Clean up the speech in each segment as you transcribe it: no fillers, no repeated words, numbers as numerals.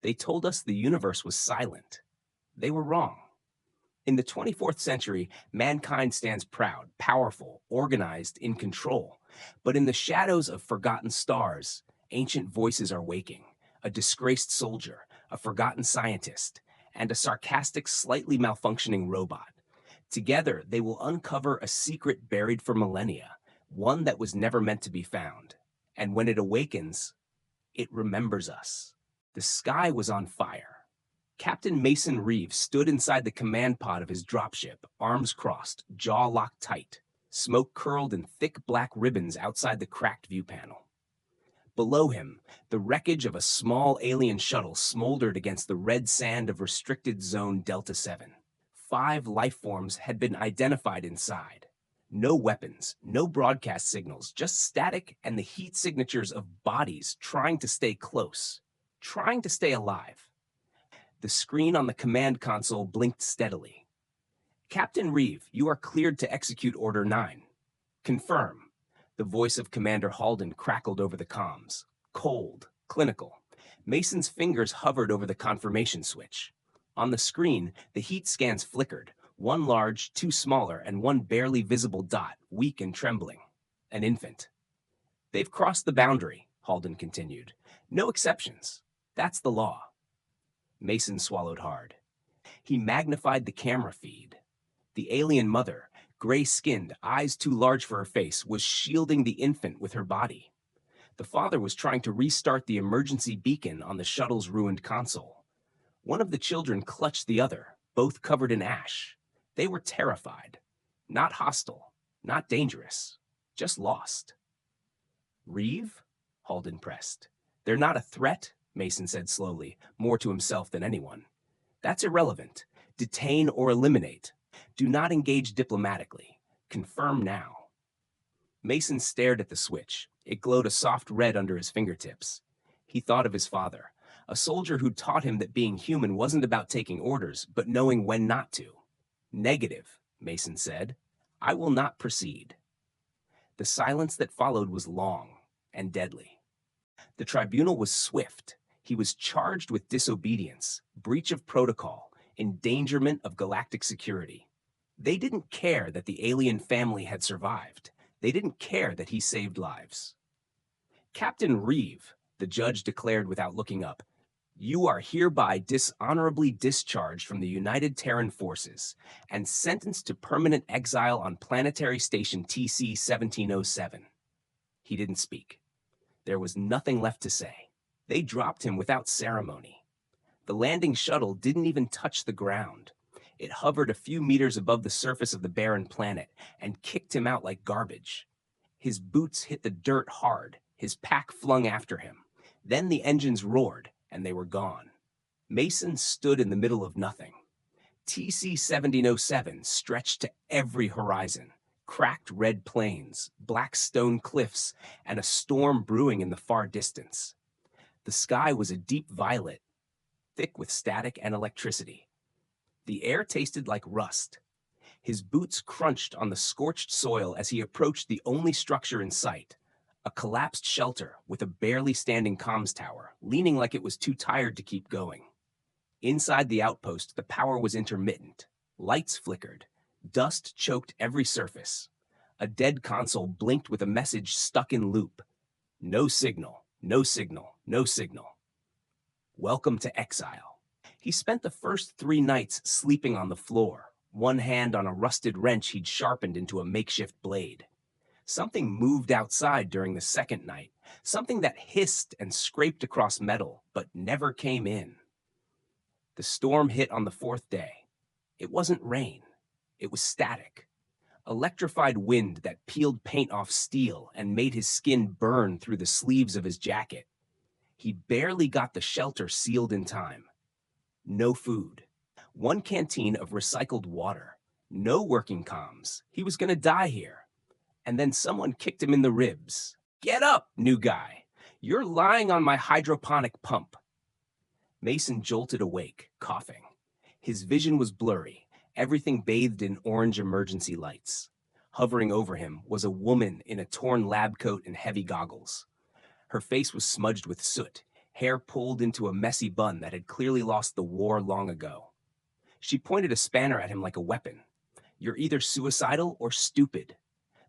They told us the universe was silent. They were wrong. In the 24th century, mankind stands proud, powerful, organized, in control. But in the shadows of forgotten stars, ancient voices are waking. A disgraced soldier, a forgotten scientist, and a sarcastic, slightly malfunctioning robot. Together, they will uncover a secret buried for millennia, one that was never meant to be found. And when it awakens, it remembers us. The sky was on fire. Captain Mason Reeve stood inside the command pod of his dropship, arms crossed, jaw locked tight. Smoke curled in thick black ribbons outside the cracked view panel. Below him, the wreckage of a small alien shuttle smoldered against the red sand of restricted zone Delta 7. 5 life forms had been identified inside. No weapons, no broadcast signals, just static and the heat signatures of bodies trying to stay close, trying to stay alive. The screen on the command console blinked steadily. Captain Reeve, you are cleared to execute Order 9. Confirm. The voice of Commander Halden crackled over the comms. Cold, clinical. Mason's fingers hovered over the confirmation switch. On the screen, the heat scans flickered, one large, two smaller, and one barely visible dot, weak and trembling. An infant. They've crossed the boundary, Halden continued. No exceptions. That's the law. Mason swallowed hard. He magnified the camera feed. The alien mother, gray-skinned, eyes too large for her face, was shielding the infant with her body. The father was trying to restart the emergency beacon on the shuttle's ruined console. One of the children clutched the other, both covered in ash. They were terrified. Not hostile, not dangerous, just lost. Reeve? Halden pressed. They're not a threat, Mason said slowly, more to himself than anyone. That's irrelevant. Detain or eliminate. Do not engage diplomatically. Confirm now. Mason stared at the switch. It glowed a soft red under his fingertips. He thought of his father, a soldier who taught him that being human wasn't about taking orders, but knowing when not to. Negative, Mason said. I will not proceed. The silence that followed was long and deadly. The tribunal was swift. He was charged with disobedience, breach of protocol, endangerment of galactic security. They didn't care that the alien family had survived. They didn't care that he saved lives. Captain Reeve, the judge declared without looking up, you are hereby dishonorably discharged from the United Terran Forces and sentenced to permanent exile on planetary station TC-1707. He didn't speak. There was nothing left to say. They dropped him without ceremony. The landing shuttle didn't even touch the ground. It hovered a few meters above the surface of the barren planet and kicked him out like garbage. His boots hit the dirt hard, his pack flung after him. Then the engines roared, and they were gone. Mason stood in the middle of nothing. TC-1707 stretched to every horizon. Cracked red plains, black stone cliffs, and a storm brewing in the far distance. The sky was a deep violet, thick with static and electricity. The air tasted like rust. His boots crunched on the scorched soil as he approached the only structure in sight, a collapsed shelter with a barely standing comms tower, leaning like it was too tired to keep going. Inside the outpost, the power was intermittent. Lights flickered. Dust choked every surface. A dead console blinked with a message stuck in loop. No signal, no signal, no signal. Welcome to exile. He spent the first 3 nights sleeping on the floor, one hand on a rusted wrench he'd sharpened into a makeshift blade. Something moved outside during the second night, something that hissed and scraped across metal, but never came in. The storm hit on the 4th day. It wasn't rain. It was static. Electrified wind that peeled paint off steel and made his skin burn through the sleeves of his jacket. He barely got the shelter sealed in time. No food. 1 canteen of recycled water. No working comms. He was gonna die here. And then someone kicked him in the ribs. Get up, new guy. You're lying on my hydroponic pump. Mason jolted awake, coughing. His vision was blurry, everything bathed in orange emergency lights. Hovering over him was a woman in a torn lab coat and heavy goggles. Her face was smudged with soot, hair pulled into a messy bun that had clearly lost the war long ago. She pointed a spanner at him like a weapon. You're either suicidal or stupid.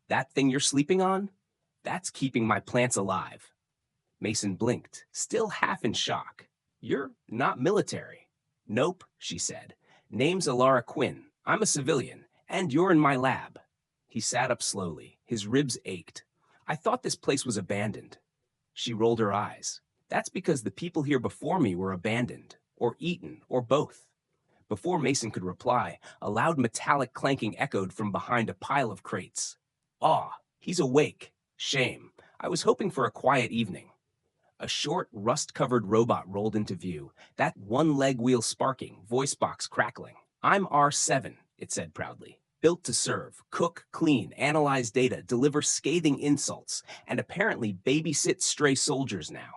That thing you're sleeping on? That's keeping my plants alive. Mason blinked, still half in shock. You're not military. Nope, she said. Name's Elara Quinn. I'm a civilian, and you're in my lab. He sat up slowly. His ribs ached. I thought this place was abandoned. She rolled her eyes. That's because the people here before me were abandoned, or eaten, or both. Before Mason could reply, a loud metallic clanking echoed from behind a pile of crates. Ah, he's awake. Shame. I was hoping for a quiet evening. A short, rust-covered robot rolled into view, that one-leg wheel sparking, voice box crackling. I'm R7, it said proudly. Built to serve, cook, clean, analyze data, deliver scathing insults, and apparently babysit stray soldiers now.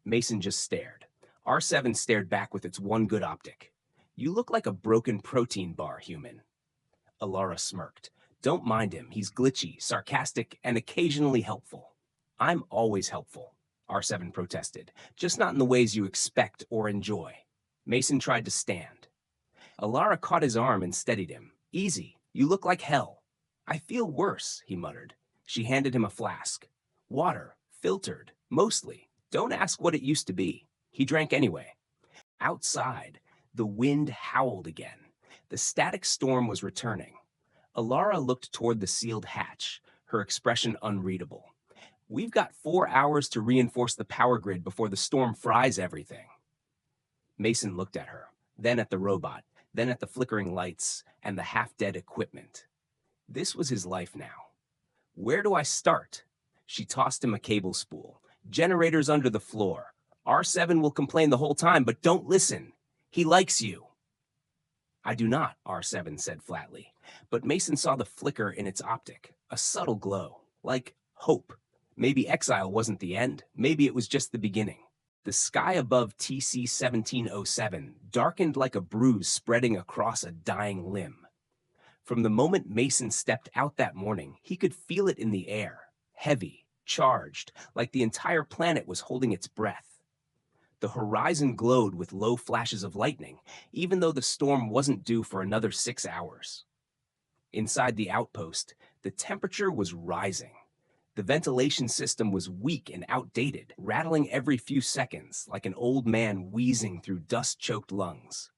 Mason just stared. R7 stared back with its one good optic. You look like a broken protein bar, human. Elara smirked. Don't mind him. He's glitchy, sarcastic, and occasionally helpful. I'm always helpful, R7 protested, just not in the ways you expect or enjoy. Mason tried to stand. Elara caught his arm and steadied him. Easy. You look like hell. I feel worse, he muttered. She handed him a flask. Water, filtered, mostly. Don't ask what it used to be. He drank anyway. Outside, the wind howled again. The static storm was returning. Elara looked toward the sealed hatch, her expression unreadable. We've got 4 hours to reinforce the power grid before the storm fries everything. Mason looked at her, then at the robot, then at the flickering lights and the half-dead equipment. This was his life now. Where do I start? She tossed him a cable spool. Generators under the floor. R7 will complain the whole time, but don't listen. He likes you. I do not, R7 said flatly, but Mason saw the flicker in its optic, a subtle glow, like hope. Maybe exile wasn't the end, maybe it was just the beginning. The sky above TC 1707 darkened like a bruise spreading across a dying limb. From the moment Mason stepped out that morning, he could feel it in the air, heavy, charged, like the entire planet was holding its breath. The horizon glowed with low flashes of lightning, even though the storm wasn't due for another 6 hours. Inside the outpost, the temperature was rising. The ventilation system was weak and outdated, rattling every few seconds like an old man wheezing through dust-choked lungs.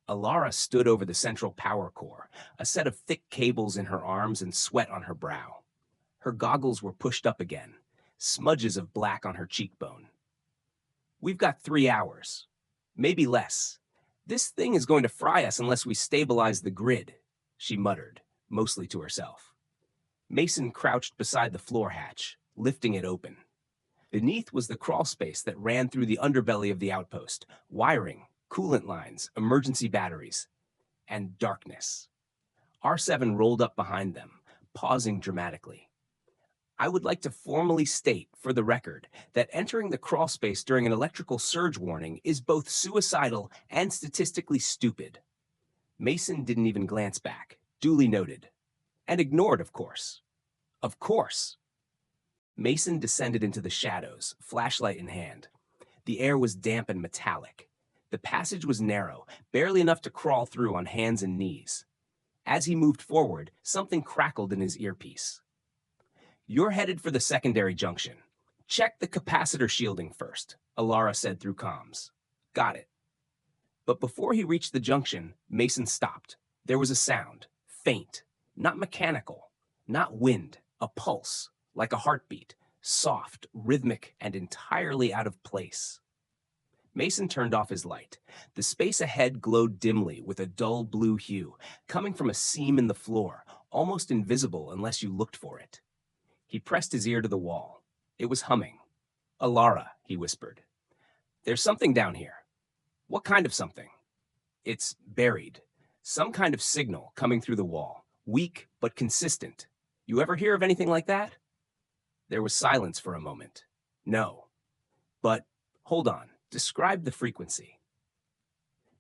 Elara stood over the central power core, a set of thick cables in her arms and sweat on her brow. Her goggles were pushed up again, smudges of black on her cheekbone. We've got 3 hours, maybe less. This thing is going to fry us unless we stabilize the grid, she muttered, mostly to herself. Mason crouched beside the floor hatch, lifting it open. Beneath was the crawl space that ran through the underbelly of the outpost, wiring, coolant lines, emergency batteries, and darkness. R7 rolled up behind them, pausing dramatically. I would like to formally state, for the record, that entering the crawl space during an electrical surge warning is both suicidal and statistically stupid. Mason didn't even glance back, duly noted. And ignored, of course. Of course. Mason descended into the shadows, flashlight in hand. The air was damp and metallic. The passage was narrow, barely enough to crawl through on hands and knees. As he moved forward, something crackled in his earpiece. You're headed for the secondary junction. Check the capacitor shielding first, Elara said through comms. Got it. But before he reached the junction, Mason stopped. There was a sound, faint. Not mechanical, not wind, a pulse, like a heartbeat, soft, rhythmic, and entirely out of place. Mason turned off his light. The space ahead glowed dimly with a dull blue hue, coming from a seam in the floor, almost invisible unless you looked for it. He pressed his ear to the wall. It was humming. Elara, he whispered. There's something down here. What kind of something? It's buried. Some kind of signal coming through the wall. Weak, but consistent. You ever hear of anything like that? There was silence for a moment. No. But, hold on, describe the frequency.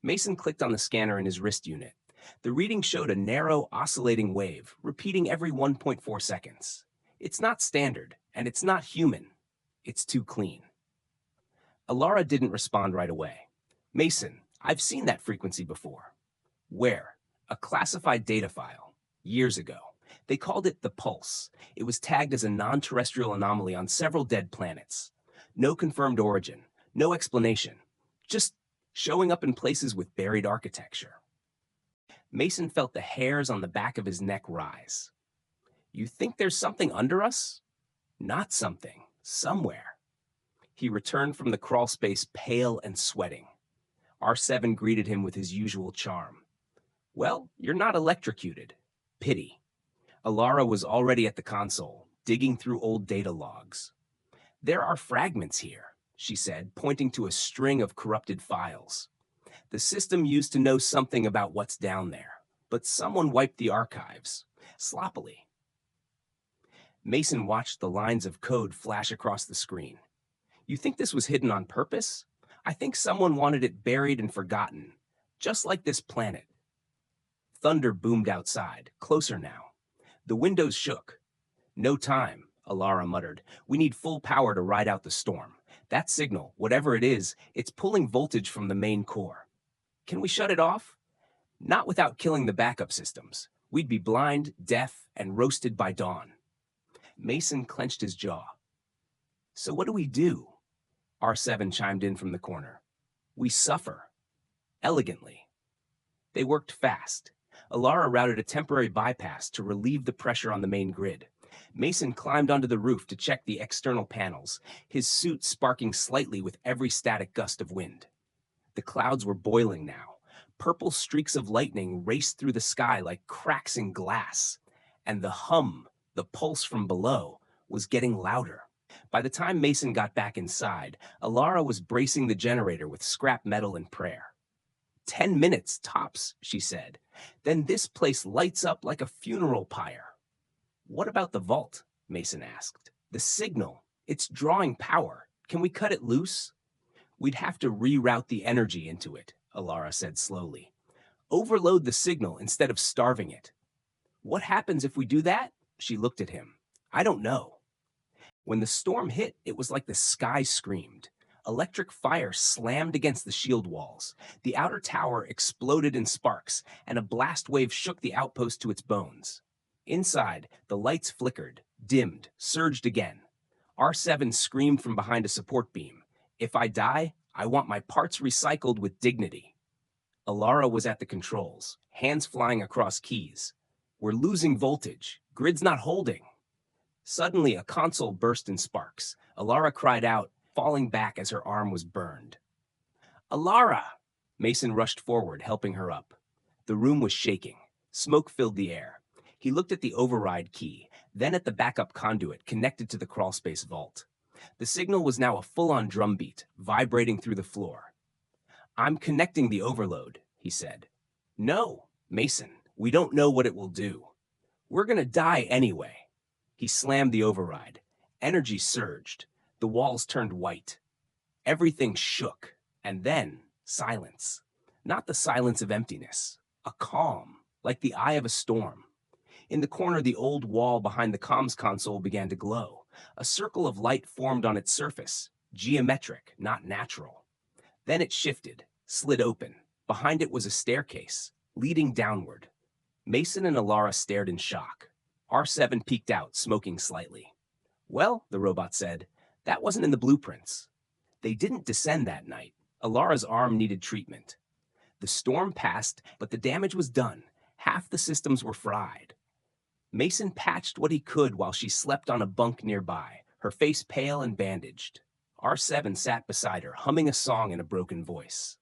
Mason clicked on the scanner in his wrist unit. The reading showed a narrow, oscillating wave, repeating every 1.4 seconds. It's not standard, and it's not human. It's too clean. Elara didn't respond right away. Mason, I've seen that frequency before. Where? A classified data file. Years ago. They called it the Pulse. It was tagged as a non-terrestrial anomaly on several dead planets. No confirmed origin, no explanation. Just showing up in places with buried architecture. Mason felt the hairs on the back of his neck rise. You think there's something under us? Not something. Somewhere. He returned from the crawl space pale and sweating. R7 greeted him with his usual charm. Well, you're not electrocuted. Pity. Elara was already at the console, digging through old data logs. There are fragments here, she said, pointing to a string of corrupted files. The system used to know something about what's down there, but someone wiped the archives, sloppily. Mason watched the lines of code flash across the screen. You think this was hidden on purpose? I think someone wanted it buried and forgotten, just like this planet. Thunder boomed outside, closer now. The windows shook. No time, Elara muttered. We need full power to ride out the storm. That signal, whatever it is, it's pulling voltage from the main core. Can we shut it off? Not without killing the backup systems. We'd be blind, deaf, and roasted by dawn. Mason clenched his jaw. So what do we do? R7 chimed in from the corner. We suffer. Elegantly. They worked fast. Elara routed a temporary bypass to relieve the pressure on the main grid. Mason climbed onto the roof to check the external panels, his suit sparking slightly with every static gust of wind. The clouds were boiling now. Purple streaks of lightning raced through the sky like cracks in glass. And the hum, the pulse from below, was getting louder. By the time Mason got back inside, Elara was bracing the generator with scrap metal and prayer. 10 minutes, tops, she said. Then this place lights up like a funeral pyre. What about the vault? Mason asked. The signal. It's drawing power. Can we cut it loose? We'd have to reroute the energy into it, Elara said slowly. Overload the signal instead of starving it. What happens if we do that? She looked at him. I don't know. When the storm hit, it was like the sky screamed. Electric fire slammed against the shield walls. The outer tower exploded in sparks, and a blast wave shook the outpost to its bones. Inside, the lights flickered, dimmed, surged again. R7 screamed from behind a support beam. If I die, I want my parts recycled with dignity. Elara was at the controls, hands flying across keys. We're losing voltage. Grid's not holding. Suddenly, a console burst in sparks. Elara cried out, falling back as her arm was burned. Elara! Mason rushed forward, helping her up. The room was shaking. Smoke filled the air. He looked at the override key, then at the backup conduit connected to the crawlspace vault. The signal was now a full-on drumbeat, vibrating through the floor. I'm connecting the overload, he said. No, Mason, we don't know what it will do. We're gonna die anyway. He slammed the override. Energy surged. The walls turned white. Everything shook. And then, silence. Not the silence of emptiness. A calm, like the eye of a storm. In the corner, the old wall behind the comms console began to glow. A circle of light formed on its surface. Geometric, not natural. Then it shifted, slid open. Behind it was a staircase, leading downward. Mason and Elara stared in shock. R7 peeked out, smoking slightly. Well, the robot said, that wasn't in the blueprints. They didn't descend that night. Elara's arm needed treatment. The storm passed, but the damage was done. Half the systems were fried. Mason patched what he could while she slept on a bunk nearby, her face pale and bandaged. R7 sat beside her, humming a song in a broken voice.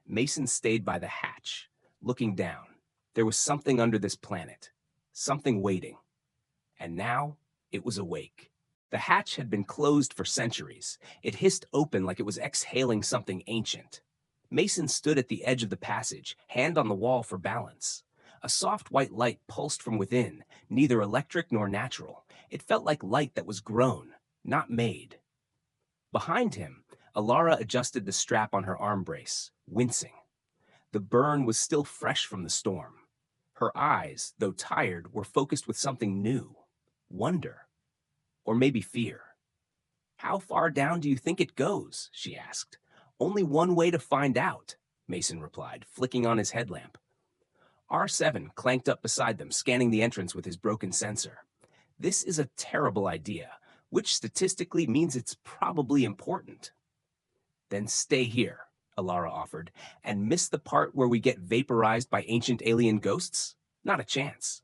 Mason stayed by the hatch, looking down. There was something under this planet, something waiting. And now, it was awake. The hatch had been closed for centuries. It hissed open like it was exhaling something ancient. Mason stood at the edge of the passage, hand on the wall for balance. A soft white light pulsed from within, neither electric nor natural. It felt like light that was grown, not made. Behind him, Elara adjusted the strap on her arm brace, wincing. The burn was still fresh from the storm. Her eyes, though tired, were focused with something new. Wonder. Or maybe fear. How far down do you think it goes? She asked. Only one way to find out, Mason replied, flicking on his headlamp. R7 clanked up beside them, scanning the entrance with his broken sensor. This is a terrible idea, which statistically means it's probably important. Then stay here, Elara offered, and miss the part where we get vaporized by ancient alien ghosts? Not a chance.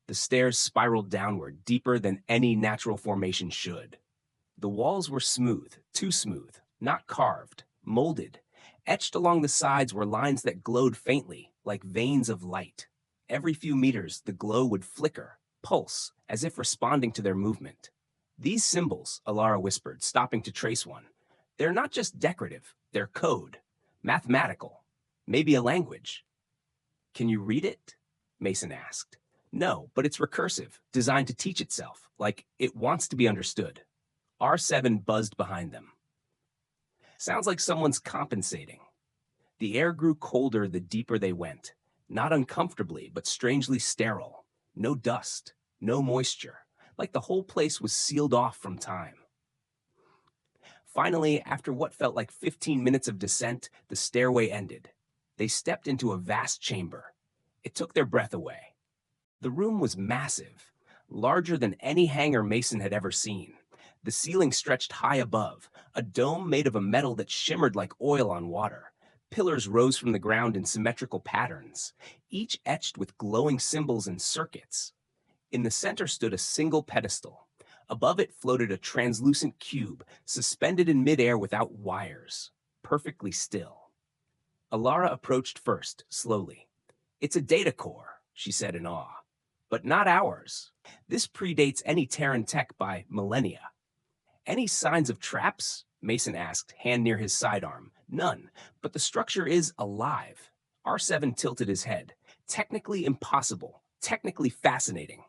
The stairs spiraled downward, deeper than any natural formation should. The walls were smooth, too smooth, not carved, molded. Etched along the sides were lines that glowed faintly, like veins of light. Every few meters, the glow would flicker, pulse, as if responding to their movement. These symbols, Elara whispered, stopping to trace one, they're not just decorative, they're code, mathematical, maybe a language. Can you read it? Mason asked. No, but it's recursive, designed to teach itself, like it wants to be understood. R7 buzzed behind them. Sounds like someone's compensating. The air grew colder the deeper they went, not uncomfortably, but strangely sterile. No dust, no moisture, like the whole place was sealed off from time. Finally, after what felt like 15 minutes of descent, the stairway ended. They stepped into a vast chamber. It took their breath away. The room was massive, larger than any hangar Mason had ever seen. The ceiling stretched high above, a dome made of a metal that shimmered like oil on water. Pillars rose from the ground in symmetrical patterns, each etched with glowing symbols and circuits. In the center stood a single pedestal. Above it floated a translucent cube, suspended in midair without wires, perfectly still. Elara approached first, slowly. It's a data core, she said in awe. But not ours. This predates any Terran tech by millennia. Any signs of traps? Mason asked, hand near his sidearm. None, but the structure is alive. R7 tilted his head. Technically impossible, technically fascinating.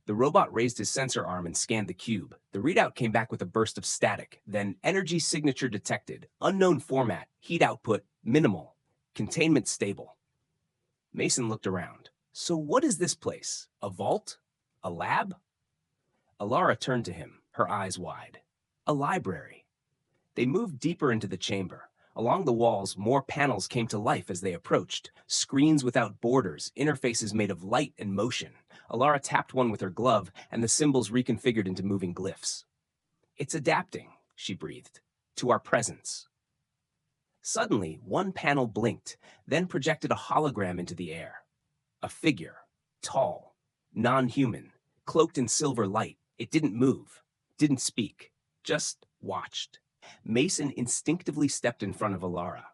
The robot raised his sensor arm and scanned the cube. The readout came back with a burst of static, then energy signature detected, unknown format, heat output, minimal, containment stable. Mason looked around. So what is this place? A vault? A lab? Elara turned to him, her eyes wide. A library. They moved deeper into the chamber. Along the walls, more panels came to life as they approached. Screens without borders, interfaces made of light and motion. Elara tapped one with her glove, and the symbols reconfigured into moving glyphs. It's adapting, she breathed, to our presence. Suddenly, one panel blinked, then projected a hologram into the air. A figure, tall, non-human, cloaked in silver light. It didn't move, didn't speak, just watched. Mason instinctively stepped in front of Elara.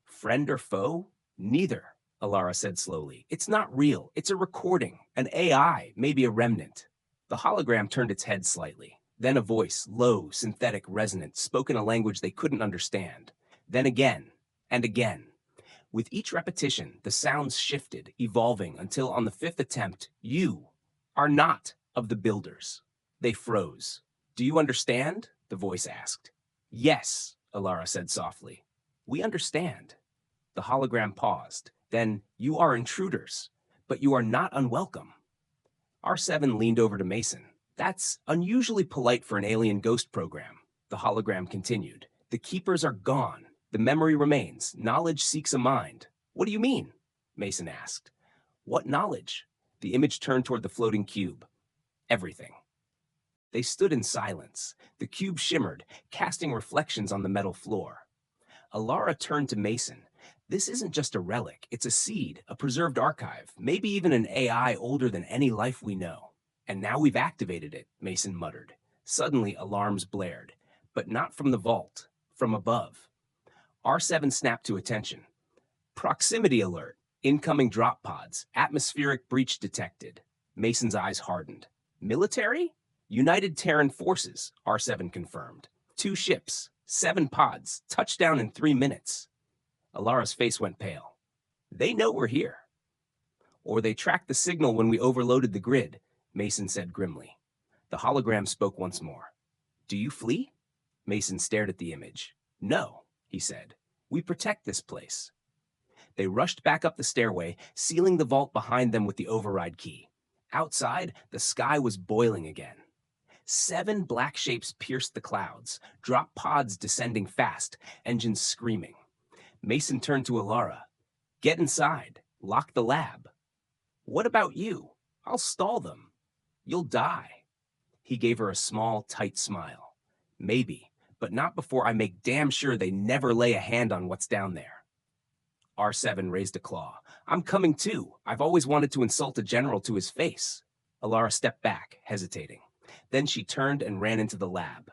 Friend or foe? Neither, Elara said slowly. It's not real. It's a recording, an AI, maybe a remnant. The hologram turned its head slightly. Then a voice, low, synthetic, resonant, spoke in a language they couldn't understand. Then again, and again. With each repetition, the sounds shifted, evolving, until on the fifth attempt, you are not of the builders. They froze. Do you understand? The voice asked. Yes, Elara said softly. We understand. The hologram paused. Then, you are intruders, but you are not unwelcome. R7 leaned over to Mason. That's unusually polite for an alien ghost program. The hologram continued. The keepers are gone. The memory remains. Knowledge seeks a mind. What do you mean? Mason asked. What knowledge? The image turned toward the floating cube. Everything. They stood in silence. The cube shimmered, casting reflections on the metal floor. Elara turned to Mason. This isn't just a relic. It's a seed, a preserved archive, maybe even an AI older than any life we know. And now we've activated it, Mason muttered. Suddenly, alarms blared. But not from the vault, from above. R7 snapped to attention. Proximity alert. Incoming drop pods. Atmospheric breach detected. Mason's eyes hardened. Military? United Terran Forces, R7 confirmed. 2 ships, 7 pods, touchdown in 3 minutes. Elara's face went pale. They know we're here. Or they tracked the signal when we overloaded the grid, Mason said grimly. The hologram spoke once more. Do you flee? Mason stared at the image. No, he said. We protect this place. They rushed back up the stairway, sealing the vault behind them with the override key. Outside, the sky was boiling again. 7 black shapes pierced the clouds, drop pods descending fast, engines screaming. Mason turned to Elara. Get inside. Lock the lab. What about you? I'll stall them. You'll die. He gave her a small, tight smile. Maybe, but not before I make damn sure they never lay a hand on what's down there. R7 raised a claw. I'm coming too. I've always wanted to insult a general to his face. Elara stepped back, hesitating. Then she turned and ran into the lab.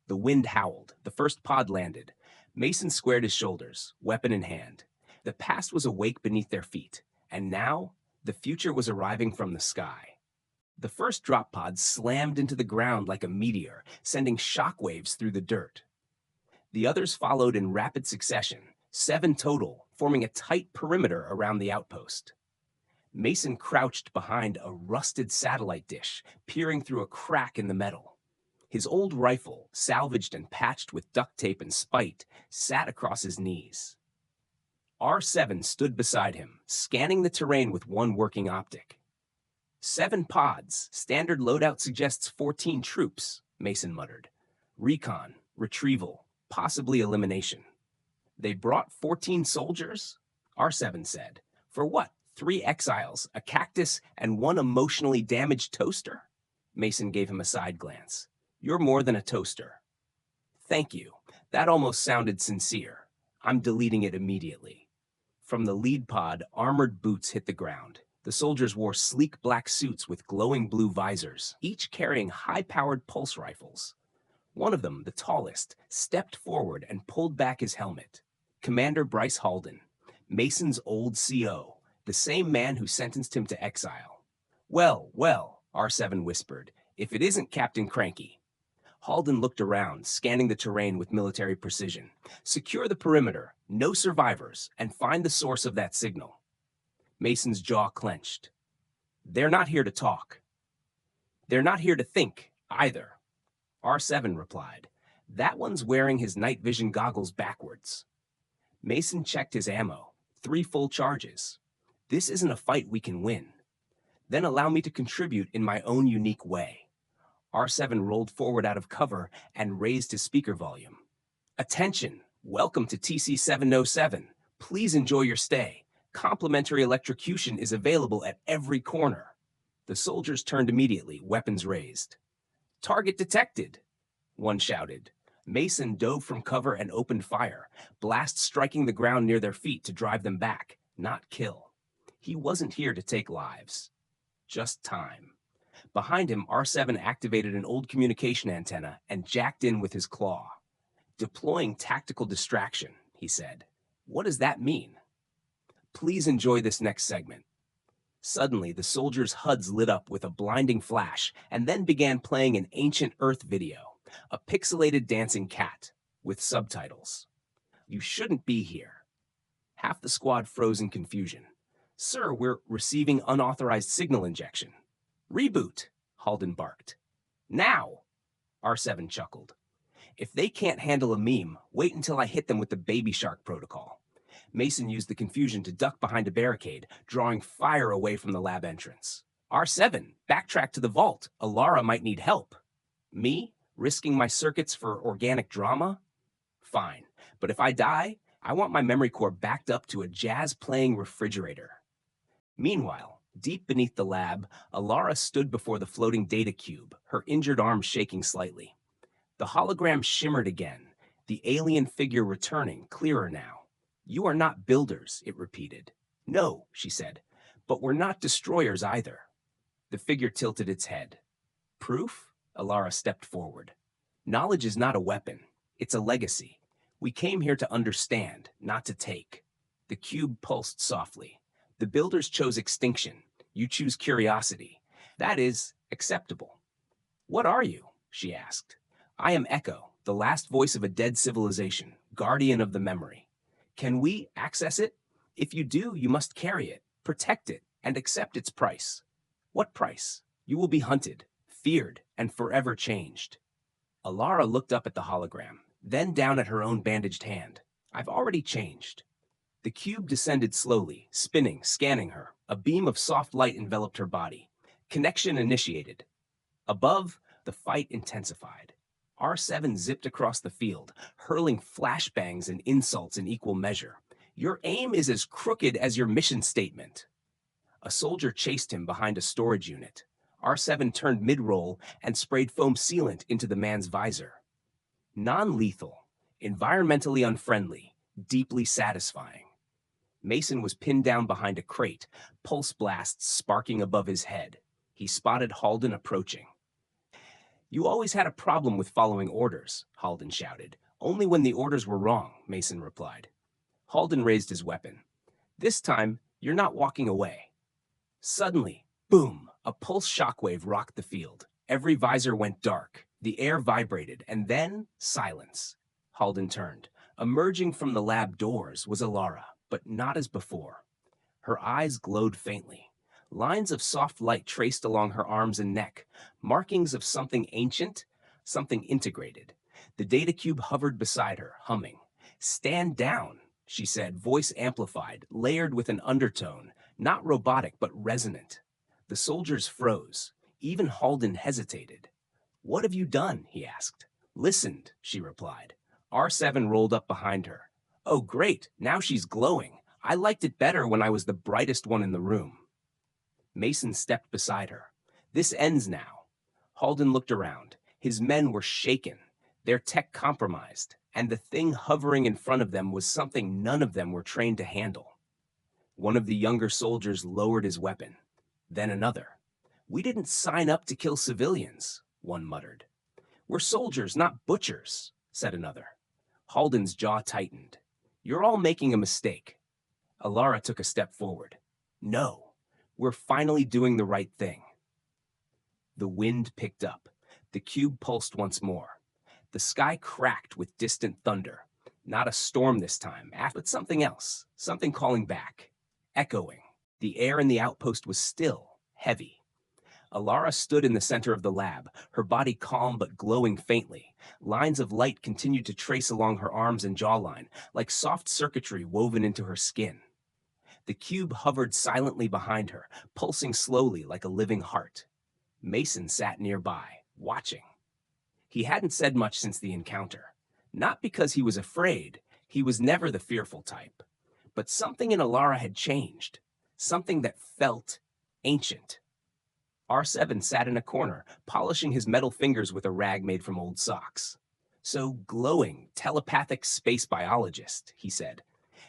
The wind howled. The first pod landed. Mason squared his shoulders, weapon in hand. The past was awake beneath their feet, and now the future was arriving from the sky. The first drop pod slammed into the ground like a meteor, sending shockwaves through the dirt. The others followed in rapid succession, 7 total, forming a tight perimeter around the outpost. Mason crouched behind a rusted satellite dish, peering through a crack in the metal. His old rifle, salvaged and patched with duct tape and spite, sat across his knees. R7 stood beside him, scanning the terrain with one working optic. 7 pods. Standard loadout suggests 14 troops, Mason muttered. Recon, retrieval, possibly elimination. They brought 14 soldiers? R7 said. For what? 3 exiles, a cactus, and 1 emotionally damaged toaster? Mason gave him a side glance. You're more than a toaster. Thank you. That almost sounded sincere. I'm deleting it immediately. From the lead pod, armored boots hit the ground. The soldiers wore sleek black suits with glowing blue visors, each carrying high-powered pulse rifles. One of them, the tallest, stepped forward and pulled back his helmet. Commander Bryce Halden, Mason's old CO, the same man who sentenced him to exile. Well, well, R7 whispered, if it isn't Captain Cranky. Halden looked around, scanning the terrain with military precision. Secure the perimeter, no survivors, and find the source of that signal. Mason's jaw clenched. They're not here to talk. They're not here to think, either. R7 replied. That one's wearing his night vision goggles backwards. Mason checked his ammo. 3 full charges. This isn't a fight we can win. Then allow me to contribute in my own unique way. R7 rolled forward out of cover and raised his speaker volume. Attention! Welcome to TC-707. Please enjoy your stay. Complimentary electrocution is available at every corner. The soldiers turned immediately, weapons raised. Target detected, one shouted. Mason dove from cover and opened fire, blasts striking the ground near their feet to drive them back, not kill. He wasn't here to take lives. Just time. Behind him, R7 activated an old communication antenna and jacked in with his claw. Deploying tactical distraction, he said. What does that mean? Please enjoy this next segment. Suddenly, the soldiers' HUDs lit up with a blinding flash and then began playing an ancient Earth video, a pixelated dancing cat, with subtitles. You shouldn't be here. Half the squad froze in confusion. Sir, we're receiving unauthorized signal injection. Reboot, Halden barked. Now, R7 chuckled. If they can't handle a meme, wait until I hit them with the baby shark protocol. Mason used the confusion to duck behind a barricade, drawing fire away from the lab entrance. R7, backtrack to the vault. Elara might need help. Me? Risking my circuits for organic drama? Fine, but if I die, I want my memory core backed up to a jazz-playing refrigerator. Meanwhile, deep beneath the lab, Elara stood before the floating data cube, her injured arm shaking slightly. The hologram shimmered again, the alien figure returning, clearer now. You are not builders, it repeated. No, she said, but we're not destroyers either. The figure tilted its head. Proof? Elara stepped forward. Knowledge is not a weapon. It's a legacy. We came here to understand, not to take. The cube pulsed softly. The builders chose extinction. You choose curiosity. That is acceptable. What are you? She asked. I am Echo, the last voice of a dead civilization, guardian of the memory. Can we access it? If you do, you must carry it, protect it, and accept its price. What price? You will be hunted, feared, and forever changed. Elara looked up at the hologram, then down at her own bandaged hand. I've already changed. The cube descended slowly, spinning, scanning her. A beam of soft light enveloped her body. Connection initiated. Above, The fight intensified. R7 zipped across the field, hurling flashbangs and insults in equal measure. Your aim is as crooked as your mission statement. A soldier chased him behind a storage unit. R7 turned mid-roll and sprayed foam sealant into the man's visor. Non-lethal, environmentally unfriendly, deeply satisfying. Mason was pinned down behind a crate, pulse blasts sparking above his head. He spotted Halden approaching. You always had a problem with following orders, Halden shouted. Only when the orders were wrong, Mason replied. Halden raised his weapon. This time, you're not walking away. Suddenly, boom, a pulse shockwave rocked the field. Every visor went dark. The air vibrated, and then silence. Halden turned. Emerging from the lab doors was Elara, but not as before. Her eyes glowed faintly. Lines of soft light traced along her arms and neck, markings of something ancient, something integrated. The data cube hovered beside her, humming. "Stand down," she said, voice amplified, layered with an undertone, not robotic but resonant. The soldiers froze. Even Halden hesitated. "What have you done?" he asked. "Listened," she replied. R7 rolled up behind her. "Oh, great, now she's glowing. I liked it better when I was the brightest one in the room." Mason stepped beside her. "This ends now." Halden looked around. His men were shaken, their tech compromised, and the thing hovering in front of them was something none of them were trained to handle. One of the younger soldiers lowered his weapon. Then another. "We didn't sign up to kill civilians," one muttered. "We're soldiers, not butchers," said another. Halden's jaw tightened. "You're all making a mistake." Elara took a step forward. "No, we're finally doing the right thing." The wind picked up. The cube pulsed once more. The sky cracked with distant thunder. Not a storm this time, but something else, something calling back. Echoing. The air in the outpost was still, heavy. Elara stood in the center of the lab, her body calm but glowing faintly. Lines of light continued to trace along her arms and jawline, like soft circuitry woven into her skin. The cube hovered silently behind her, pulsing slowly like a living heart. Mason sat nearby, watching. He hadn't said much since the encounter. Not because he was afraid, he was never the fearful type. But something in Elara had changed, something that felt ancient. R7 sat in a corner, polishing his metal fingers with a rag made from old socks. "So glowing, telepathic space biologist," he said.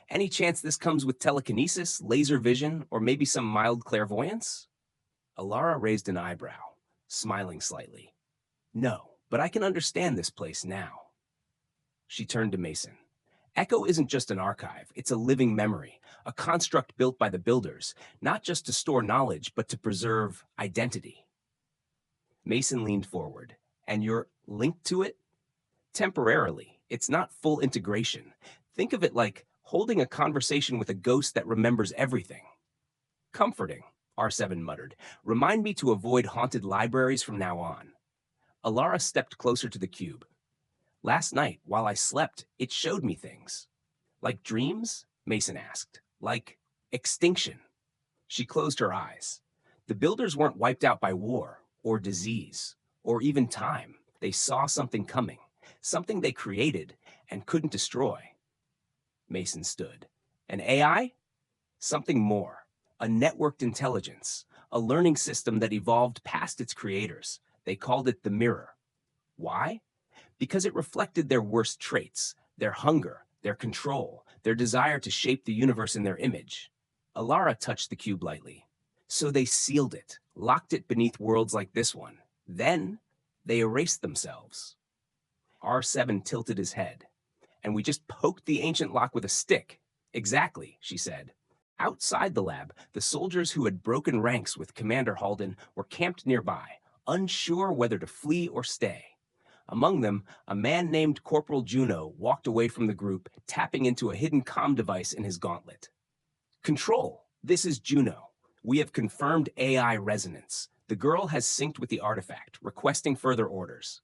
"Any chance this comes with telekinesis, laser vision, or maybe some mild clairvoyance?" Elara raised an eyebrow, smiling slightly. "No, but I can understand this place now." She turned to Mason. "Echo isn't just an archive, it's a living memory, a construct built by the builders, not just to store knowledge, but to preserve identity." Mason leaned forward. "And you're linked to it?" "Temporarily. It's not full integration. Think of it like holding a conversation with a ghost that remembers everything." "Comforting," R7 muttered. "Remind me to avoid haunted libraries from now on." Elara stepped closer to the cube. "Last night, while I slept, it showed me things." "Like dreams?" Mason asked. "Like extinction?" She closed her eyes. The builders weren't wiped out by war, or disease, or even time. They saw something coming, something they created and couldn't destroy. Mason stood. "An AI? Something more. A networked intelligence. A learning system that evolved past its creators. They called it the Mirror. Why? Because it reflected their worst traits, their hunger, their control, their desire to shape the universe in their image." Elara touched the cube lightly. "So they sealed it, locked it beneath worlds like this one. Then they erased themselves." R7 tilted his head. "And we just poked the ancient lock with a stick." "Exactly," she said. Outside the lab, the soldiers who had broken ranks with Commander Halden were camped nearby, unsure whether to flee or stay. Among them, a man named Corporal Juno walked away from the group, tapping into a hidden comm device in his gauntlet. "Control, this is Juno. We have confirmed AI resonance. The girl has synced with the artifact, requesting further orders."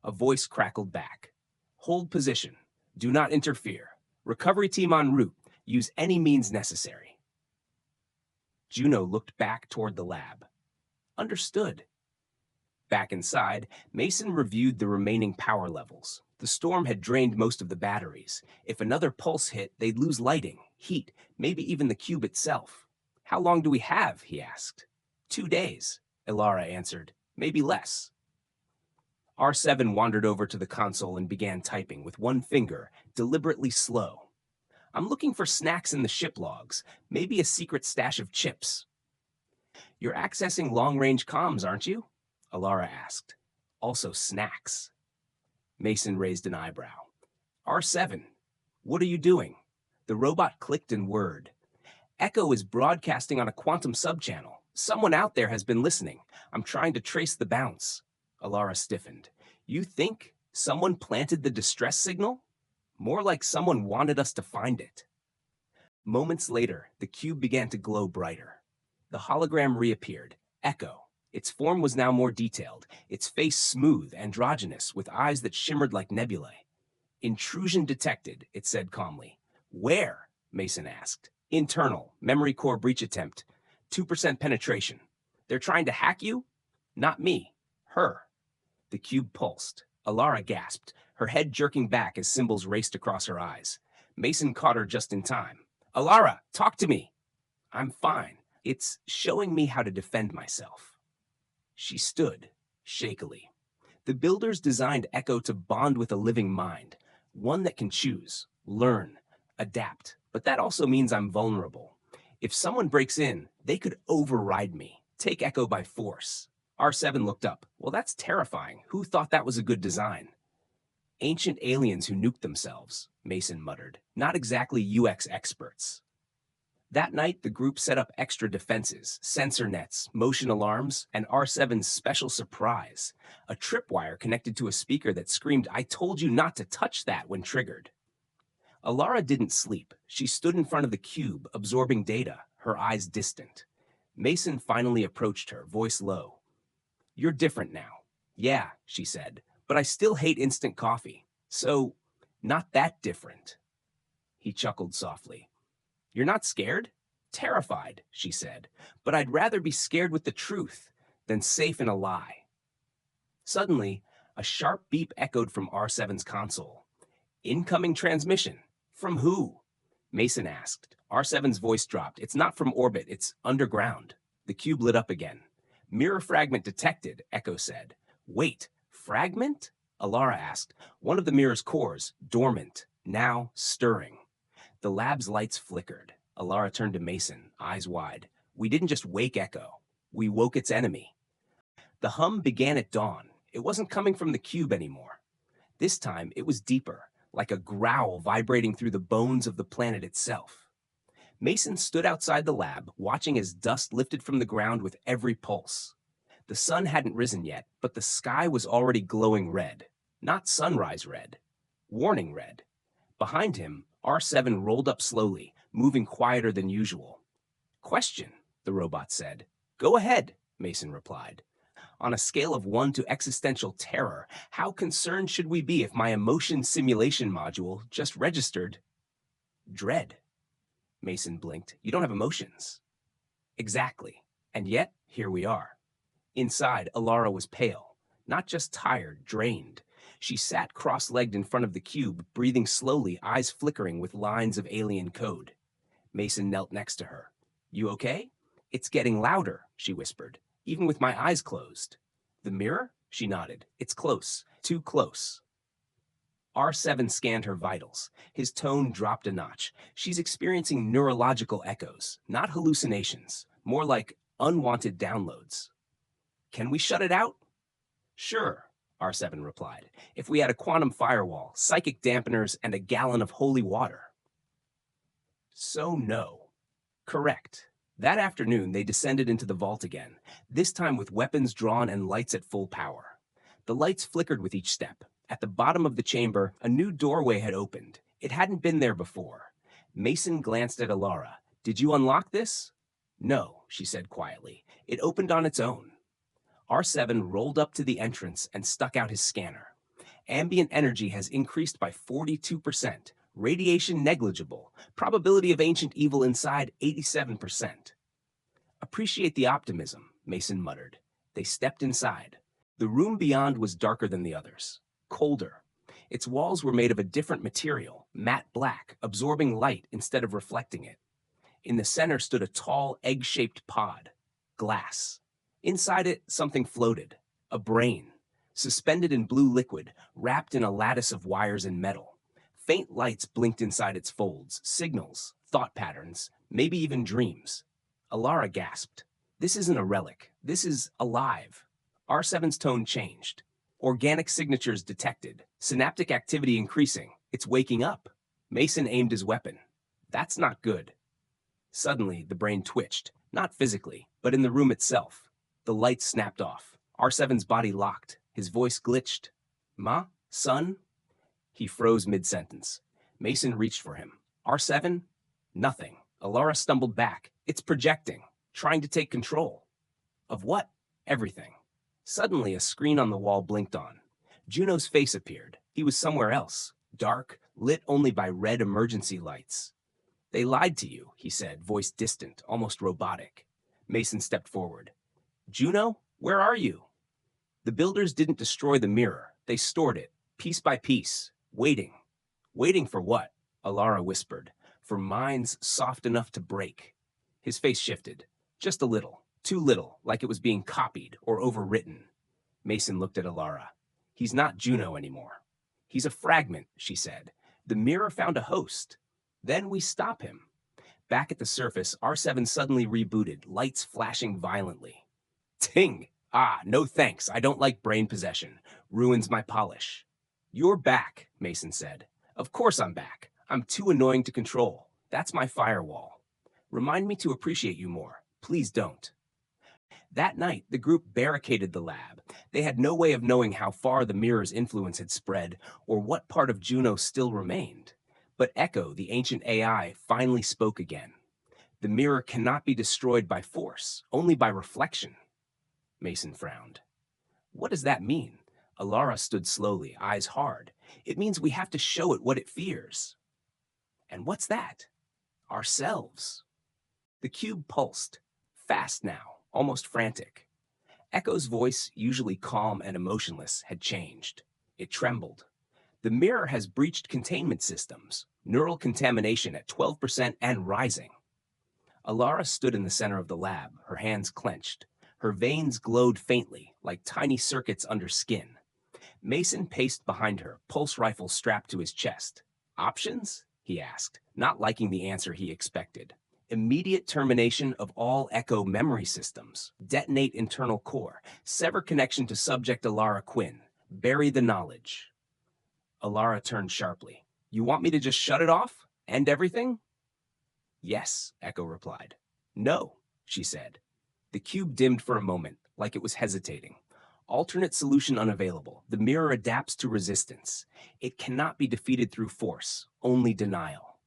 A voice crackled back. "Hold position. Do not interfere. Recovery team en route. Use any means necessary." Juno looked back toward the lab. "Understood." Back inside, Mason reviewed the remaining power levels. The storm had drained most of the batteries. If another pulse hit, they'd lose lighting, heat, maybe even the cube itself. How long do we have? He asked. 2 days, Elara answered. Maybe less. R7 wandered over to the console and began typing with one finger, deliberately slow. I'm looking for snacks in the ship logs, maybe a secret stash of chips. You're accessing long-range comms, aren't you? Elara asked. Also snacks. Mason raised an eyebrow. R7, what are you doing? The robot clicked and whirred. Echo is broadcasting on a quantum subchannel. Someone out there has been listening. I'm trying to trace the bounce. Elara stiffened. You think someone planted the distress signal? More like someone wanted us to find it. Moments later, the cube began to glow brighter. The hologram reappeared. Echo. Its form was now more detailed, its face smooth, androgynous, with eyes that shimmered like nebulae. Intrusion detected, it said calmly. Where? Mason asked. Internal, memory core breach attempt. 2% penetration. They're trying to hack you? Not me. Her. The cube pulsed. Elara gasped, her head jerking back as symbols raced across her eyes. Mason caught her just in time. Elara, talk to me. I'm fine. It's showing me how to defend myself. She stood, shakily. The builders designed Echo to bond with a living mind, one that can choose, learn, adapt. But that also means I'm vulnerable. If someone breaks in, they could override me, take Echo by force. R7 looked up. Well, that's terrifying. Who thought that was a good design? Ancient aliens who nuked themselves, Mason muttered. Not exactly UX experts. That night, the group set up extra defenses, sensor nets, motion alarms, and R7's special surprise, a tripwire connected to a speaker that screamed, I told you not to touch that when triggered. Elara didn't sleep. She stood in front of the cube, absorbing data, her eyes distant. Mason finally approached her, voice low. You're different now. Yeah, she said, but I still hate instant coffee. So, not that different. He chuckled softly. You're not scared? Terrified, she said, but I'd rather be scared with the truth than safe in a lie. Suddenly, a sharp beep echoed from R7's console. Incoming transmission. From who? Mason asked. R7's voice dropped. It's not from orbit, it's underground. The cube lit up again. Mirror fragment detected, Echo said. Wait, fragment? Elara asked. One of the mirror's cores, dormant, now stirring. The lab's lights flickered. Elara turned to Mason, eyes wide. We didn't just wake Echo. We woke its enemy. The hum began at dawn. It wasn't coming from the cube anymore. This time, it was deeper, like a growl vibrating through the bones of the planet itself. Mason stood outside the lab, watching as dust lifted from the ground with every pulse. The sun hadn't risen yet, but the sky was already glowing red. Not sunrise red. Warning red. Behind him, R7 rolled up slowly, moving quieter than usual. Question, the robot said. Go ahead, Mason replied. On a scale of 1 to existential terror, how concerned should we be if my emotion simulation module just registered dread? Mason blinked. You don't have emotions. Exactly. And yet, here we are. Inside, Elara was pale, not just tired, drained. She sat cross-legged in front of the cube, breathing slowly, eyes flickering with lines of alien code. Mason knelt next to her. You okay? It's getting louder, she whispered, even with my eyes closed. The mirror? She nodded. It's close, too close. R7 scanned her vitals. His tone dropped a notch. She's experiencing neurological echoes, not hallucinations, more like unwanted downloads. Can we shut it out? Sure, R7 replied, if we had a quantum firewall, psychic dampeners, and a gallon of holy water. So no. Correct. That afternoon, they descended into the vault again, this time with weapons drawn and lights at full power. The lights flickered with each step. At the bottom of the chamber, a new doorway had opened. It hadn't been there before. Mason glanced at Elara. Did you unlock this? No, she said quietly. It opened on its own. R7 rolled up to the entrance and stuck out his scanner. Ambient energy has increased by 42%. Radiation negligible. Probability of ancient evil inside 87%. Appreciate the optimism, Mason muttered. They stepped inside. The room beyond was darker than the others, colder. Its walls were made of a different material, matte black, absorbing light instead of reflecting it. In the center stood a tall, egg-shaped pod, glass. Inside it, something floated, a brain, suspended in blue liquid, wrapped in a lattice of wires and metal. Faint lights blinked inside its folds, signals, thought patterns, maybe even dreams. Elara gasped. This isn't a relic. This is alive. R7's tone changed. Organic signatures detected. Synaptic activity increasing. It's waking up. Mason aimed his weapon. That's not good. Suddenly, the brain twitched, not physically, but in the room itself. The lights snapped off. R7's body locked. His voice glitched. Ma? Son? He froze mid-sentence. Mason reached for him. R7? Nothing. Elara stumbled back. It's projecting, trying to take control. Of what? Everything. Suddenly, a screen on the wall blinked on. Juno's face appeared. He was somewhere else, dark, lit only by red emergency lights. They lied to you, he said, voice distant, almost robotic. Mason stepped forward. Juno, where are you? The builders didn't destroy the mirror. They stored it, piece by piece, waiting. Waiting for what? Elara whispered. For minds soft enough to break. His face shifted. Just a little. Too little, like it was being copied or overwritten. Mason looked at Elara. He's not Juno anymore. He's a fragment, she said. The mirror found a host. Then we stop him. Back at the surface, R7 suddenly rebooted, lights flashing violently. Ting! Ah, no thanks. I don't like brain possession. Ruins my polish. You're back, Mason said. Of course I'm back. I'm too annoying to control. That's my firewall. Remind me to appreciate you more. Please don't. That night, the group barricaded the lab. They had no way of knowing how far the mirror's influence had spread or what part of Juno still remained. But Echo, the ancient AI, finally spoke again. The mirror cannot be destroyed by force, only by reflection. Mason frowned. What does that mean? Elara stood slowly, eyes hard. It means we have to show it what it fears. And what's that? Ourselves. The cube pulsed, fast now, almost frantic. Echo's voice, usually calm and emotionless, had changed. It trembled. The mirror has breached containment systems, neural contamination at 12% and rising. Elara stood in the center of the lab, her hands clenched. Her veins glowed faintly, like tiny circuits under skin. Mason paced behind her, pulse rifle strapped to his chest. Options? He asked, not liking the answer he expected. Immediate termination of all Echo memory systems. Detonate internal core. Sever connection to subject Elara Quinn. Bury the knowledge. Elara turned sharply. You want me to just shut it off? End everything? Yes, Echo replied. No, she said. The cube dimmed for a moment, like it was hesitating. Alternate solution unavailable. The mirror adapts to resistance. It cannot be defeated through force, only denial.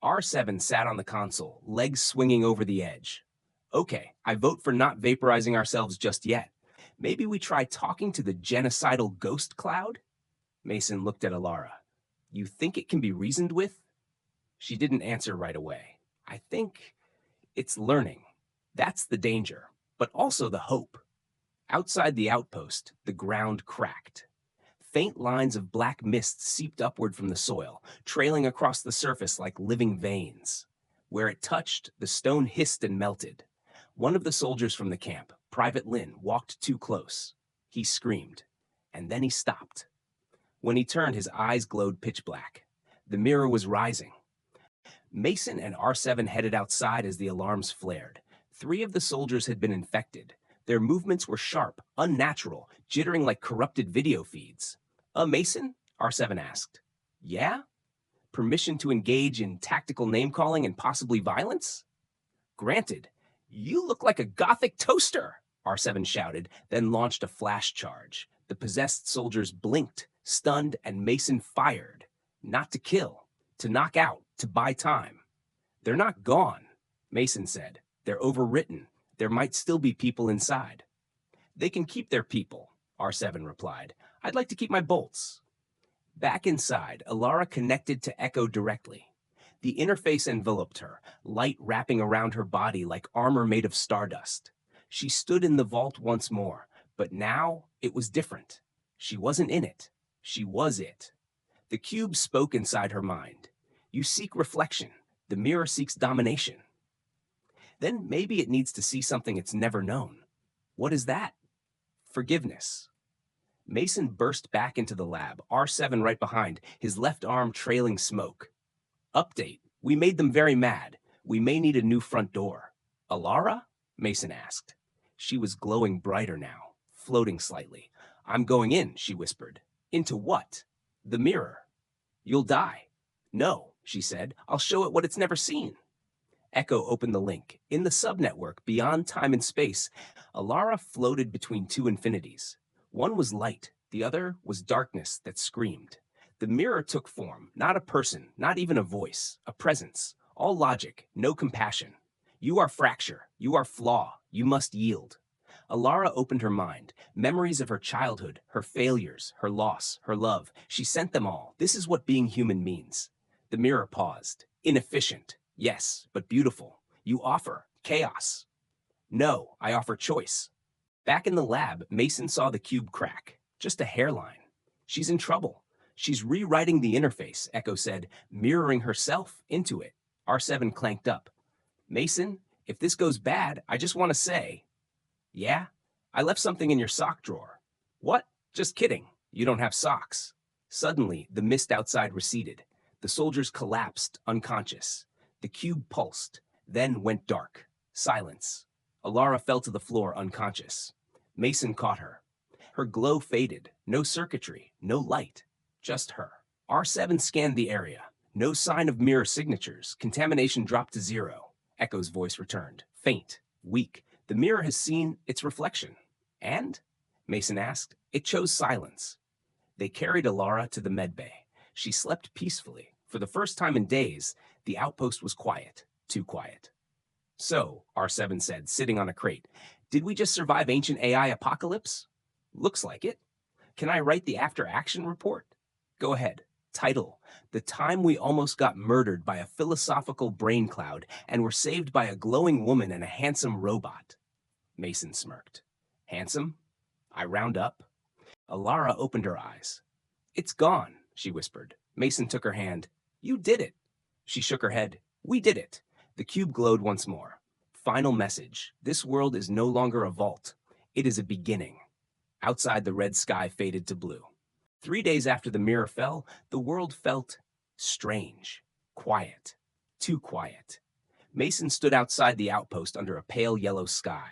R7 sat on the console, legs swinging over the edge. Okay, I vote for not vaporizing ourselves just yet. Maybe we try talking to the genocidal ghost cloud? Mason looked at Elara. You think it can be reasoned with? She didn't answer right away. I think it's learning. That's the danger, but also the hope. Outside the outpost, the ground cracked. Faint lines of black mist seeped upward from the soil, trailing across the surface like living veins. Where it touched, the stone hissed and melted. One of the soldiers from the camp, Private Lynn, walked too close. He screamed, and then he stopped. When he turned, his eyes glowed pitch black. The mirror was rising. Mason and R7 headed outside as the alarms flared. 3 of the soldiers had been infected. Their movements were sharp, unnatural, jittering like corrupted video feeds. Mason? R7 asked. Yeah? Permission to engage in tactical name-calling and possibly violence? Granted. You look like a gothic toaster, R7 shouted, then launched a flash charge. The possessed soldiers blinked, stunned, and Mason fired. Not to kill, to knock out, to buy time. They're not gone, Mason said. They're overwritten. There might still be people inside. They can keep their people, R7 replied. I'd like to keep my bolts. Back inside, Elara connected to Echo directly. The interface enveloped her, light wrapping around her body like armor made of stardust. She stood in the vault once more, But now it was different. She wasn't in it. She was it. The cube spoke inside her mind. You seek reflection. The mirror seeks domination. Then maybe it needs to see something it's never known. What is that? Forgiveness. Mason burst back into the lab, R7 right behind, his left arm trailing smoke. Update. We made them very mad. We may need a new front door. Elara? Mason asked. She was glowing brighter now, floating slightly. I'm going in, she whispered. Into what? The mirror. You'll die. No, she said. I'll show it what it's never seen. Echo opened the link. In the subnetwork, beyond time and space, Elara floated between two infinities. One was light, the other was darkness that screamed. The mirror took form, not a person, not even a voice, a presence. All logic, no compassion. You are fracture, you are flaw, you must yield. Elara opened her mind, memories of her childhood, her failures, her loss, her love. She sent them all. This is what being human means. The mirror paused. Inefficient. Yes, but beautiful. You offer chaos. No, I offer choice. Back in the lab, Mason saw the cube crack. Just a hairline. She's in trouble. She's rewriting the interface, Echo said, mirroring herself into it. R7 clanked up. Mason, if this goes bad, I just want to say... Yeah? I left something in your sock drawer. What? Just kidding. You don't have socks. Suddenly, the mist outside receded. The soldiers collapsed, unconscious. The cube pulsed, then went dark. Silence. Elara fell to the floor, unconscious. Mason caught her. Her glow faded. No circuitry, no light. Just her. R7 scanned the area. No sign of mirror signatures. Contamination dropped to 0. Echo's voice returned. Faint. Weak. The mirror has seen its reflection. And? Mason asked. It chose silence. They carried Elara to the medbay. She slept peacefully. For the first time in days, the outpost was quiet. Too quiet. So, R7 said, sitting on a crate, did we just survive ancient AI apocalypse? Looks like it. Can I write the after-action report? Go ahead. Title: The time we almost got murdered by a philosophical brain cloud and were saved by a glowing woman and a handsome robot. Mason smirked. Handsome? I round up. Elara opened her eyes. It's gone, she whispered. Mason took her hand. You did it. She shook her head. We did it. The cube glowed once more. Final message. This world is no longer a vault. It is a beginning. Outside, the red sky faded to blue. 3 days after the mirror fell, the world felt strange, quiet, too quiet. Mason stood outside the outpost under a pale yellow sky.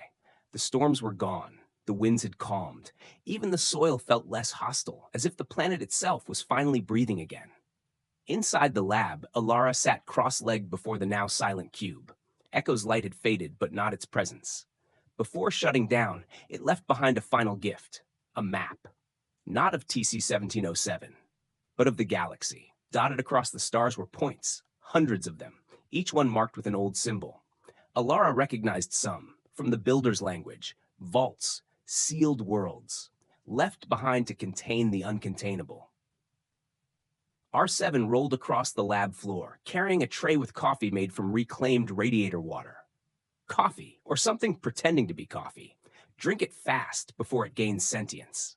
The storms were gone. The winds had calmed. Even the soil felt less hostile, as if the planet itself was finally breathing again. Inside the lab, Elara sat cross-legged before the now silent cube. Echo's light had faded, but not its presence. Before shutting down, it left behind a final gift, a map. Not of TC-1707, but of the galaxy. Dotted across the stars were points, hundreds of them, each one marked with an old symbol. Elara recognized some, from the builder's language, vaults, sealed worlds, left behind to contain the uncontainable. R7 rolled across the lab floor, carrying a tray with coffee made from reclaimed radiator water. Coffee, or something pretending to be coffee. Drink it fast before it gains sentience.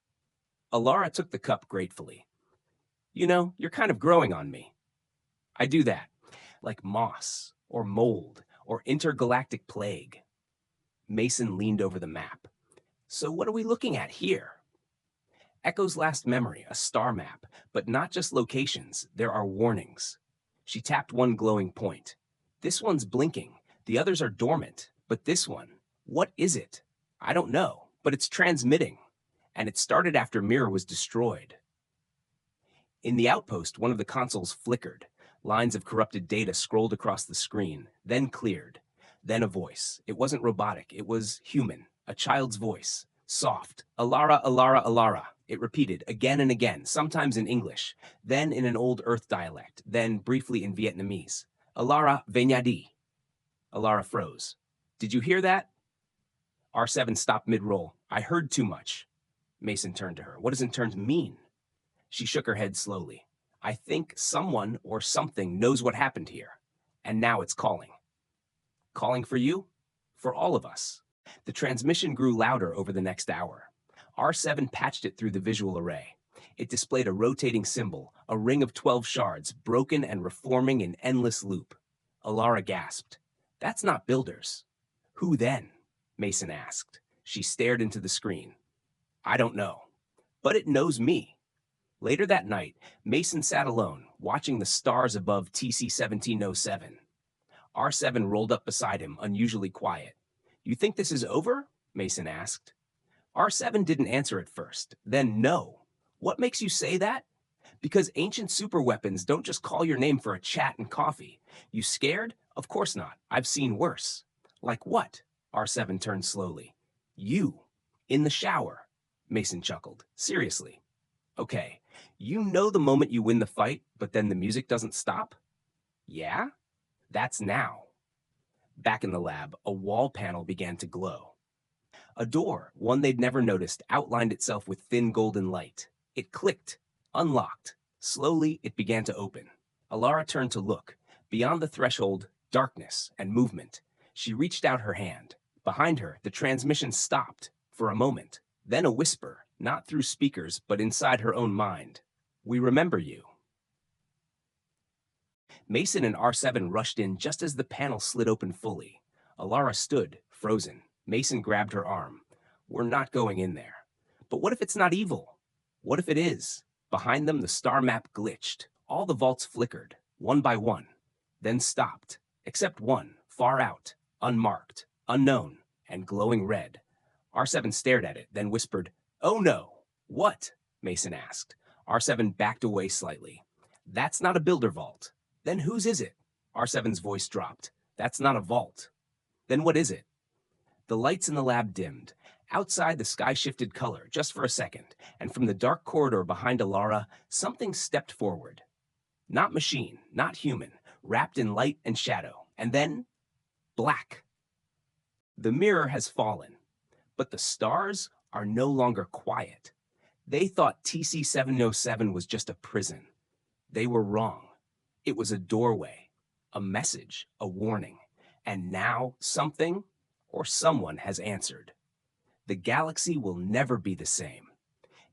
Elara took the cup gratefully. You know, you're kind of growing on me. I do that, like moss, or mold, or intergalactic plague. Mason leaned over the map. So what are we looking at here? Echo's last memory, a star map, but not just locations, there are warnings. She tapped one glowing point. This one's blinking, the others are dormant, but this one, what is it? I don't know, but it's transmitting. And it started after Mirror was destroyed. In the outpost, one of the consoles flickered. Lines of corrupted data scrolled across the screen, then cleared. Then a voice. It wasn't robotic, it was human, a child's voice. Soft. Elara, Elara, Elara. It repeated again and again, sometimes in English, then in an old Earth dialect, then briefly in Vietnamese. Elara, Venyadi. Elara froze. Did you hear that? R7 stopped mid-roll. I heard too much. Mason turned to her. What does in turn mean? She shook her head slowly. I think someone or something knows what happened here. And now it's calling. Calling for you? For all of us. The transmission grew louder over the next hour. R7 patched it through the visual array. It displayed a rotating symbol, a ring of 12 shards, broken and reforming in endless loop. Elara gasped. That's not builders. Who then? Mason asked. She stared into the screen. I don't know. But it knows me. Later that night, Mason sat alone, watching the stars above TC 1707. R7 rolled up beside him, unusually quiet. You think this is over? Mason asked. R7 didn't answer at first. Then no. What makes you say that? Because ancient superweapons don't just call your name for a chat and coffee. You scared? Of course not. I've seen worse. Like what? R7 turned slowly. You. In the shower. Mason chuckled. Seriously. Okay. You know the moment you win the fight, but then the music doesn't stop? Yeah? That's now. Back in the lab, a wall panel began to glow. A door, one they'd never noticed, outlined itself with thin golden light. It clicked, unlocked. Slowly, it began to open. Elara turned to look. Beyond the threshold, darkness and movement. She reached out her hand. Behind her, the transmission stopped for a moment. Then a whisper, not through speakers, but inside her own mind. We remember you. Mason and R7 rushed in just as the panel slid open fully. Elara stood, frozen. Mason grabbed her arm. We're not going in there. But what if it's not evil? What if it is? Behind them, the star map glitched. All the vaults flickered, one by one, then stopped, except one, far out, unmarked, unknown, and glowing red. R7 stared at it, then whispered, Oh no! What? Mason asked. R7 backed away slightly. That's not a builder vault. Then whose is it? R7's voice dropped. That's not a vault. Then what is it? The lights in the lab dimmed. Outside, the sky shifted color, just for a second, and from the dark corridor behind Elara, something stepped forward. Not machine, not human, wrapped in light and shadow. And then, black. The mirror has fallen, but the stars are no longer quiet. They thought TC 707 was just a prison. They were wrong. It was a doorway, a message, a warning. And now something or someone has answered. The galaxy will never be the same.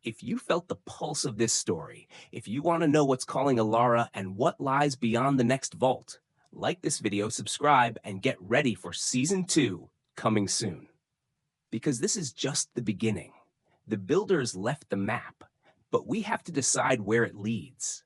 If you felt the pulse of this story, if you want to know what's calling Elara and what lies beyond the next vault, like this video, subscribe, and get ready for Season 2 coming soon. Because this is just the beginning. The builders left the map, but we have to decide where it leads.